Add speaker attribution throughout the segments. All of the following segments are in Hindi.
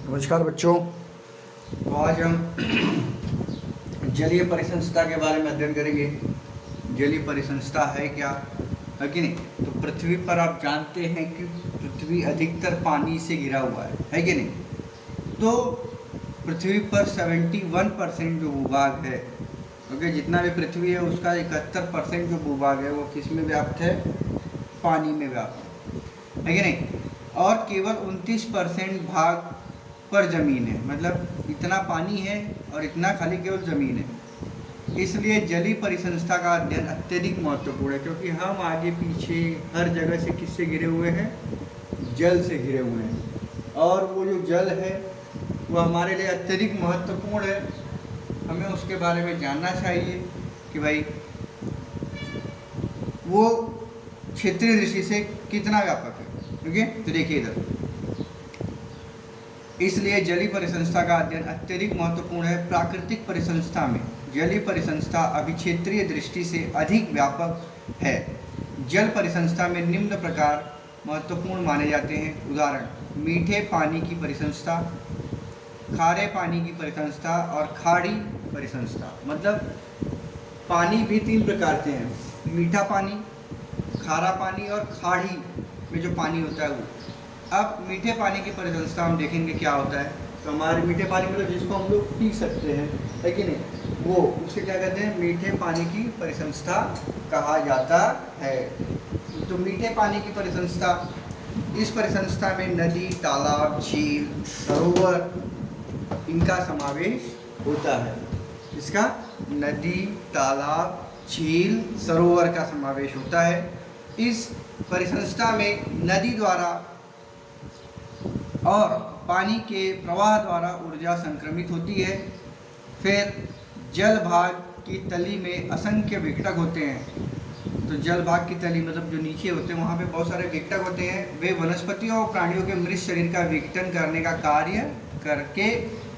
Speaker 1: नमस्कार बच्चों। तो आज हम जलीय परिसंस्था के बारे में अध्ययन करेंगे। जलीय परिसंस्था है क्या, है कि नहीं। तो पृथ्वी पर आप जानते हैं कि पृथ्वी अधिकतर पानी से घिरा हुआ है कि नहीं। तो पृथ्वी पर 71% जो भूभाग है, ओके, जितना भी पृथ्वी है उसका 71% जो भूभाग है वो किस में व्याप्त है, पानी में व्याप्त है कि नहीं। और केवल 29% भाग पर ज़मीन है, मतलब इतना पानी है और इतना खाली केवल ज़मीन है। इसलिए जलीय परिसंस्था का अध्ययन अत्यधिक महत्वपूर्ण है, क्योंकि हम आगे पीछे हर जगह से किससे घिरे हुए हैं, जल से घिरे हुए हैं। और वो जो जल है वो हमारे लिए अत्यधिक महत्वपूर्ण है। हमें उसके बारे में जानना चाहिए कि भाई वो क्षेत्रीय दृष्टि से कितना व्यापक है। ठीक है, तो देखिए इधर, इसलिए जलीय परिसंस्था का अध्ययन अत्यधिक महत्वपूर्ण है। प्राकृतिक परिसंस्था में जलीय परिसंस्था अभिक्षेत्रीय दृष्टि से अधिक व्यापक है। जल परिसंस्था में निम्न प्रकार महत्वपूर्ण माने जाते हैं। उदाहरण: मीठे पानी की परिसंस्था, खारे पानी की परिसंस्था और खाड़ी परिसंस्था। मतलब पानी भी 3 प्रकार के हैं: मीठा पानी, खारा पानी और खाड़ी में जो पानी होता है वो। अब मीठे पानी की परिसंस्था हम देखेंगे क्या होता है। तो हमारे मीठे पानी मतलब जिसको हम लोग पी सकते हैं, है कि नहीं, वो उसे क्या कहते हैं, मीठे पानी की परिसंस्था कहा जाता है। तो मीठे पानी की परिसंस्था, इस परिसंस्था में नदी, तालाब, झील, सरोवर इनका समावेश होता है। इसका नदी, तालाब, झील, सरोवर का समावेश होता है। इस परिसंस्था में नदी द्वारा और पानी के प्रवाह द्वारा ऊर्जा संक्रमित होती है। फिर जल भाग की तली में असंख्य विघटक होते हैं। तो जल भाग की तली मतलब जो नीचे होते हैं वहाँ पे बहुत सारे विघटक होते हैं। वे वनस्पतियों और प्राणियों के मृत शरीर का विघटन करने का कार्य करके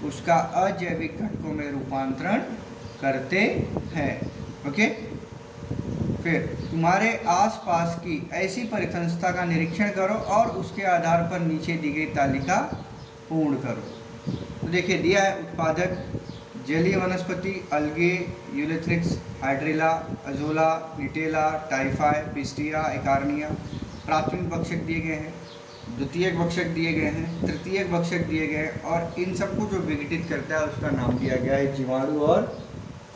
Speaker 1: उसका अजैविक घटकों में रूपांतरण करते हैं। ओके, फिर तुम्हारे आसपास की ऐसी परिसंस्था का निरीक्षण करो और उसके आधार पर नीचे दी गई तालिका पूर्ण करो। तो देखिए दिया है: उत्पादक जलीय वनस्पति algae, Ulothrix, Hydrilla, Azolla, Nitella, टाइफाई, पिस्टिया, एकार्निया। प्राथमिक भक्षक दिए गए हैं, द्वितीयक भक्षक दिए गए हैं, तृतीयक भक्षक दिए गए हैं, और इन सबको जो विघटित करता है उसका नाम दिया गया है जीवाणु और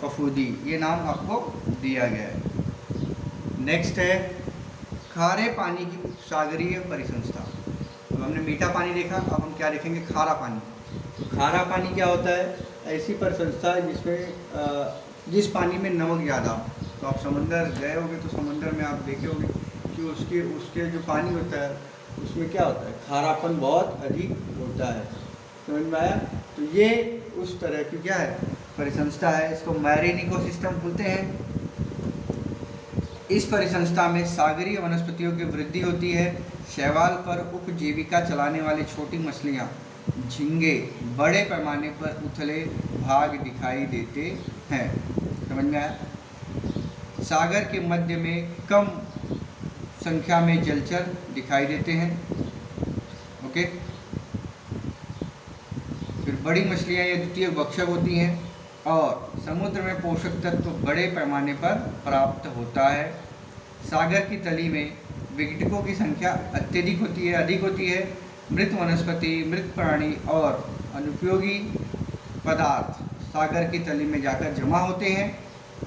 Speaker 1: फफूंदी। ये नाम आपको दिया गया है। नेक्स्ट है खारे पानी की सागरीय परिसंस्था। तो हमने मीठा पानी देखा, अब हम क्या देखेंगे, खारा पानी। खारा पानी क्या होता है, ऐसी परिसंस्था है जिसमें जिस पानी में नमक ज़्यादा हो। तो आप समंदर गए होंगे तो समंदर में आप देखे होंगे कि उसके जो पानी होता है उसमें क्या होता है, खारापन बहुत अधिक होता है। समझ में आया। तो ये उस तरह की क्या है, परिसंस्था है। इसको मैरीन इकोसिस्टम बोलते हैं। इस परिसंस्था में सागरीय वनस्पतियों की वृद्धि होती है। शैवाल पर उपजीविका चलाने वाली छोटी मछलियाँ, झींगे बड़े पैमाने पर उथले भाग दिखाई देते हैं। समझ में आया। सागर के मध्य में कम संख्या में जलचर दिखाई देते हैं। ओके, फिर बड़ी मछलियाँ ये द्वितीय भक्षक होती हैं। और समुद्र में पोषक तत्व बड़े पैमाने पर प्राप्त होता है। सागर की तली में विघटकों की संख्या अत्यधिक होती है, अधिक होती है। मृत वनस्पति, मृत प्राणी और अनुपयोगी पदार्थ सागर की तली में जाकर जमा होते हैं।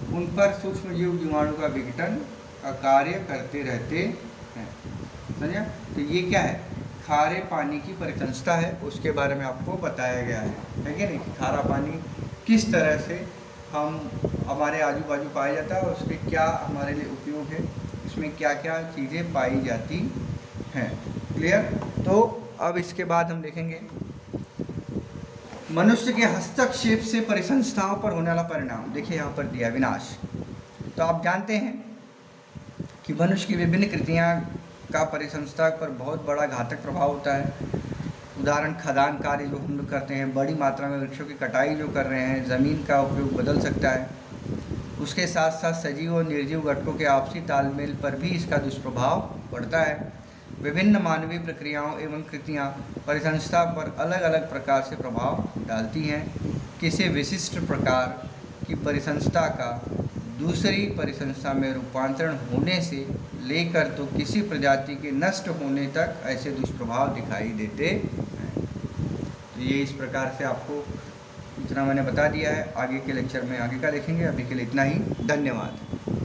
Speaker 1: उन पर सूक्ष्मजीव जीवाणु का विघटन का कार्य करते रहते हैं। समझा। तो ये क्या है, खारे पानी की परिसंस्था है, उसके बारे में आपको बताया गया है कि नहीं, कि खारा पानी किस तरह से हमारे आजू बाजू पाया जाता है और उसके क्या हमारे लिए उपयोग है, इसमें क्या क्या चीज़ें पाई जाती हैं। क्लियर। तो अब इसके बाद हम देखेंगे मनुष्य के हस्तक्षेप से परिसंस्थाओं पर होने वाला परिणाम। देखिए यहाँ पर दिया विनाश। तो आप जानते हैं कि मनुष्य की विभिन्न कृतियाँ का परिसंस्था पर बहुत बड़ा घातक प्रभाव होता है। उदाहरण: खदान कार्य जो हम लोग करते हैं, बड़ी मात्रा में वृक्षों की कटाई जो कर रहे हैं, ज़मीन का उपयोग बदल सकता है। उसके साथ साथ सजीव और निर्जीव घटकों के आपसी तालमेल पर भी इसका दुष्प्रभाव पड़ता है। विभिन्न मानवीय प्रक्रियाओं एवं कृतियाँ परिसंस्था पर अलग अलग प्रकार से प्रभाव डालती हैं। किसी विशिष्ट प्रकार की परिसंस्था का दूसरी परिसंस्था में रूपांतरण होने से लेकर तो किसी प्रजाति के नष्ट होने तक ऐसे दुष्प्रभाव दिखाई देते हैं। तो ये इस प्रकार से आपको इतना मैंने बता दिया है। आगे के लेक्चर में आगे का देखेंगे। अभी के लिए इतना ही। धन्यवाद।